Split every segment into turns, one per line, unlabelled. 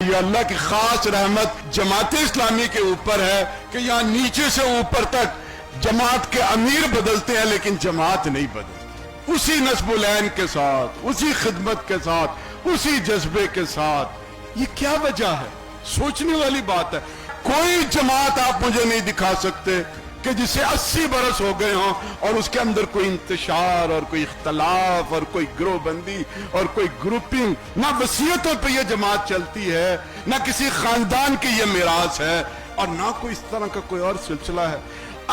یہ اللہ کی خاص رحمت جماعت اسلامی کے اوپر ہے کہ یہاں نیچے سے اوپر تک جماعت کے امیر بدلتے ہیں لیکن جماعت نہیں بدلتی، اسی نصب العین کے ساتھ، اسی خدمت کے ساتھ، اسی جذبے کے ساتھ۔ یہ کیا وجہ ہے؟ سوچنے والی بات ہے۔ کوئی جماعت آپ مجھے نہیں دکھا سکتے کہ جسے 80 برس ہو گئے ہوں اور اس کے اندر کوئی انتشار اور کوئی اختلاف اور کوئی گروہ بندی اور کوئی گروپنگ، نہ وصیتوں پہ یہ جماعت چلتی ہے، نہ کسی خاندان کی یہ میراث ہے، اور نہ کوئی اس طرح کا کوئی اور سلسلہ ہے۔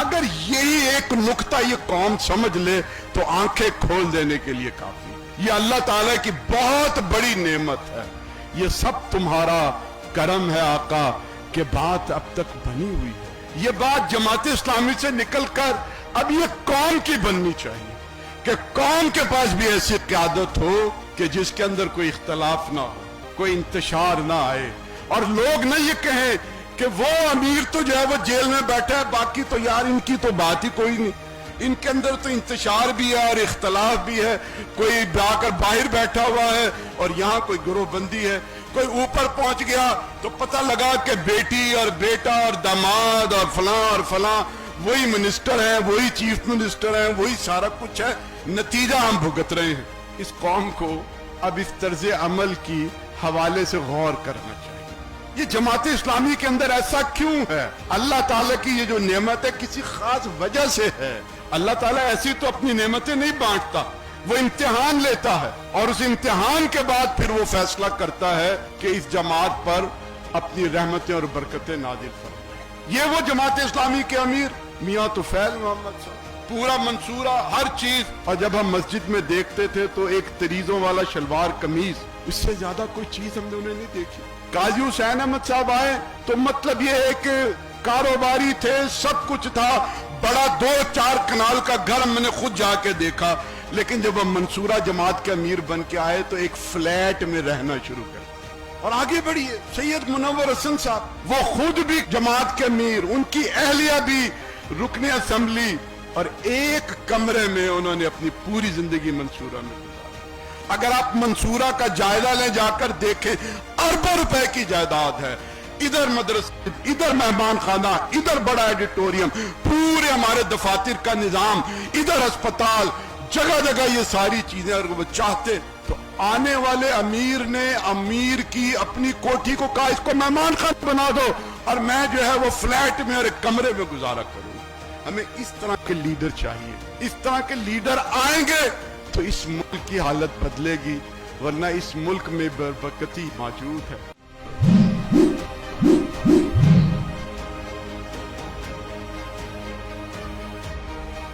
اگر یہی ایک نقطہ یہ قوم سمجھ لے تو آنکھیں کھول دینے کے لیے کافی۔ یہ اللہ تعالیٰ کی بہت بڑی نعمت ہے، یہ سب تمہارا کرم ہے آقا کہ بات اب تک بنی ہوئی ہے۔ یہ بات جماعت اسلامی سے نکل کر اب یہ قوم کی بننی چاہیے کہ قوم کے پاس بھی ایسی قیادت ہو کہ جس کے اندر کوئی اختلاف نہ ہو، کوئی انتشار نہ آئے، اور لوگ نہ یہ کہیں کہ وہ امیر تو جو ہے وہ جیل میں بیٹھا ہے، باقی تو یار ان کی تو بات ہی کوئی نہیں، ان کے اندر تو انتشار بھی ہے اور اختلاف بھی ہے، کوئی جا کر باہر بیٹھا ہوا ہے اور یہاں کوئی گروہ بندی ہے، کوئی اوپر پہنچ گیا تو پتہ لگا کہ بیٹی اور بیٹا اور داماد اور فلاں وہی منسٹر ہیں، وہی چیف منسٹر ہیں، وہی سارا کچھ ہے، نتیجہ ہم بھگت رہے ہیں۔ اس قوم کو اب اس طرز عمل کی حوالے سے غور کرنا چاہیے۔ یہ جماعت اسلامی کے اندر ایسا کیوں ہے؟ اللہ تعالیٰ کی یہ جو نعمت ہے کسی خاص وجہ سے ہے۔ اللہ تعالیٰ ایسی تو اپنی نعمتیں نہیں بانٹتا، وہ امتحان لیتا ہے اور اس امتحان کے بعد پھر وہ فیصلہ کرتا ہے کہ اس جماعت پر اپنی رحمتیں اور برکتیں نازل فرمائے۔ یہ وہ جماعت اسلامی کے امیر میاں طفیل محمد صاحب، پورا منصورہ، ہر چیز، اور جب ہم مسجد میں دیکھتے تھے تو ایک تریزوں والا شلوار قمیض، اس سے زیادہ کوئی چیز ہم نے انہیں نہیں دیکھی۔ قاضی حسین احمد صاحب آئے تو مطلب یہ ہے کہ کاروباری تھے، سب کچھ تھا، بڑا 2-4 کنال کا گھر ہم نے خود جا کے دیکھا، لیکن جب ہم منصورہ جماعت کے امیر بن کے آئے تو ایک فلیٹ میں رہنا شروع کر دیا۔ اور آگے بڑھیے، سید منور حسن صاحب، وہ خود بھی جماعت کے امیر، ان کی اہلیہ بھی رکن اسمبلی، اور ایک کمرے میں انہوں نے اپنی پوری زندگی منصورہ میں گزاری۔ اگر آپ منصورہ کا جائزہ لیں، جا کر دیکھیں، اربوں روپے کی جائیداد ہے، ادھر مدرسہ، ادھر مہمان خانہ، ادھر بڑا ایڈیٹوریم، پورے ہمارے دفاتر کا نظام، ادھر ہسپتال، جگہ جگہ یہ ساری چیزیں، اور وہ چاہتے تو آنے والے امیر نے امیر کی اپنی کوٹھی کو کہا اس کو مہمان خانہ بنا دو اور میں جو ہے وہ فلیٹ میں اور ایک کمرے میں گزارا کروں۔ ہمیں اس طرح کے لیڈر چاہیے، اس طرح کے لیڈر آئیں گے تو اس ملک کی حالت بدلے گی، ورنہ اس ملک میں بربکتی موجود ہے۔